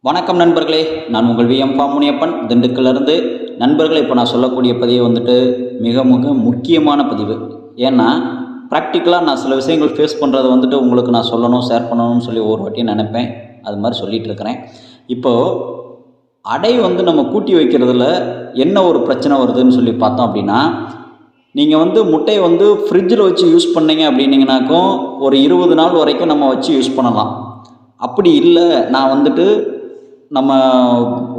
வணக்கம் நண்பர்களே, நான் உங்கள் விஎம் முனியப்பன் திண்டுக்கல்லிருந்து. நண்பர்களே, இப்போ நான் சொல்லக்கூடிய பதிவு வந்துட்டு மிக மிக முக்கியமான பதிவு. ஏன்னா ப்ராக்டிக்கலாக நான் சில விஷயங்கள் ஃபேஸ் பண்ணுறதை வந்துட்டு உங்களுக்கு நான் சொல்லணும், ஷேர் பண்ணணும்னு சொல்லி ஒரு வாட்டியும் நினைப்பேன். அது மாதிரி சொல்லிகிட்டு இருக்கிறேன். இப்போது அடை நம்ம கூட்டி வைக்கிறதுல என்ன ஒரு பிரச்சனை வருதுன்னு சொல்லி பார்த்தோம் அப்படின்னா, நீங்கள் முட்டையை ஃப்ரிட்ஜில் வச்சு யூஸ் பண்ணீங்க அப்படின்னீங்கனாக்கும் ஒரு 20 நாள் வரைக்கும் நம்ம வச்சு யூஸ் பண்ணலாம். அப்படி இல்லை, நான் நம்ம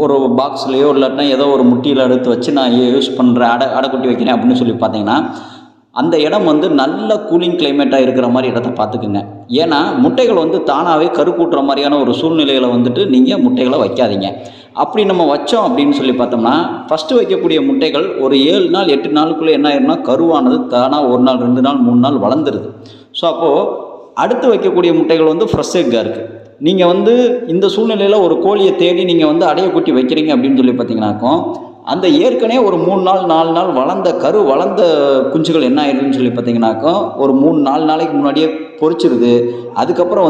ஒரு பாக்ஸ்லேயோ இல்லாட்டினா ஏதோ ஒரு முட்டியில் எடுத்து வச்சு நான் யூஸ் பண்ணுறேன், அடை கொட்டி வைக்கிறேன் அப்படின்னு சொல்லி பார்த்தீங்கன்னா, அந்த இடம் நல்ல கூலிங் கிளைமேட்டாக இருக்கிற மாதிரி இடத்த பார்த்துக்குங்க. ஏன்னா முட்டைகள் தானாகவே கருக்கூட்டுற மாதிரியான ஒரு சூழ்நிலைகளை நீங்கள் முட்டைகளை வைக்காதீங்க. அப்படி நம்ம வச்சோம் அப்படின்னு சொல்லி பார்த்தோம்னா, ஃபஸ்ட்டு வைக்கக்கூடிய முட்டைகள் ஒரு 7 நாள் 8 நாளுக்குள்ளே என்ன ஆயிரும்னா கருவானது தானாக 1 நாள் 2 நாள் 3 நாள் வளர்ந்துருது. ஸோ அப்போது அடுத்து வைக்கக்கூடிய முட்டைகள் ஃப்ரெஷ் எக்காக இருக்குது. நீங்கள் இந்த சூழ்நிலையில் ஒரு கோழியை தேடி நீங்கள் அடையை கூட்டி வைக்கிறீங்க அப்படின்னு சொல்லி பார்த்தீங்கன்னாக்கும், அந்த ஏற்கனவே ஒரு 3 நாள் 4 நாள் வளர்ந்த குஞ்சுகள் என்ன ஆயிடுதுன்னு சொல்லி பார்த்தீங்கன்னாக்கும், ஒரு 3-4 நாளைக்கு முன்னாடியே பொரிச்சிருது. அதுக்கப்புறம்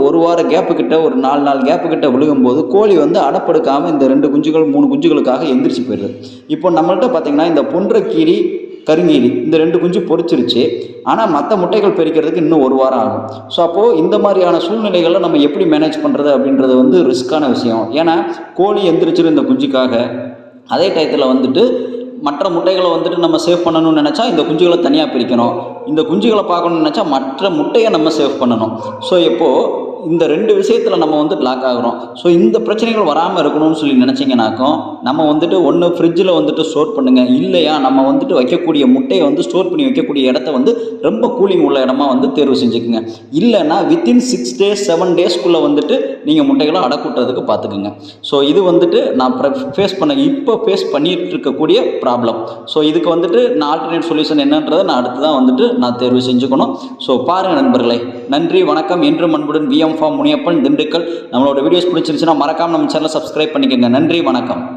ஒரு வார கேப்பு கிட்ட, ஒரு 4 நாள் கேப்பு கிட்ட விழுகும்போது கோழி அடப்படுக்காமல் இந்த 2 குஞ்சுகள் 3 குஞ்சுகளுக்காக எந்திரிச்சு போயிடுது. இப்போ நம்மள்கிட்ட பார்த்தீங்கன்னா இந்த பொன்றக்கீரி, கருங்கீரி இந்த 2 குஞ்சு பொரிச்சிருச்சு. ஆனால் மற்ற முட்டைகள் பெரிக்கிறதுக்கு இன்னும் 1 வாரம் ஆகும். ஸோ அப்போது இந்த மாதிரியான சூழ்நிலைகளை நம்ம எப்படி மேனேஜ் பண்ணுறது அப்படின்றது ரிஸ்க்கான விஷயம். ஏன்னா கோழி எந்திரிச்சிரு இந்த குஞ்சுக்காக. அதே டயத்தில் மற்ற முட்டைகளை நம்ம சேவ் பண்ணணும்னு நினச்சா இந்த குஞ்சுகளை தனியாக பிரிக்கணும். இந்த குஞ்சுகளை பார்க்கணும்னு நினச்சா மற்ற முட்டையை நம்ம சேவ் பண்ணணும். ஸோ இப்போது இந்த 2 விஷயத்தில் நம்ம லாக் ஆகிறோம். ஸோ இந்த பிரச்சனைகள் வராமல் இருக்கணும்னு சொல்லி நினச்சிங்கனாக்கும், நம்ம ஒன்று ஃப்ரிட்ஜில் ஸ்டோர் பண்ணுங்கள். இல்லையா நம்ம வைக்கக்கூடிய முட்டையை ஸ்டோர் பண்ணி வைக்கக்கூடிய இடத்த ரொம்ப கூலிங் உள்ள இடமா தேர்வு செஞ்சுக்குங்க. இல்லைன்னா வித்தின் 6 days 7 daysக்குள்ளே நீங்கள் முட்டைகளை அடக்கூட்டுறதுக்கு பார்த்துக்குங்க. ஸோ இது நான் இப்போ ஃபேஸ் பண்ணிட்டு இருக்கக்கூடிய ப்ராப்ளம். ஸோ இதுக்கு நான் ஆல்டர்னேட் சொல்யூஷன் என்னன்றதை நான் அடுத்து தான் நான் தேர்வு செஞ்சுக்கணும். ஸோ பாருங்கள் நண்பர்களே. நன்றி, வணக்கம். என்றும் அன்புடன் விஎம் முனியப்பன், திண்டுக்கல். நம்மளோட வீடியோஸ் பிடிச்சிருந்துச்சுன்னா மறக்காமல் நம்ம சேனலை சப்ஸ்கிரைப் பண்ணிக்கோங்க. நன்றி, வணக்கம்.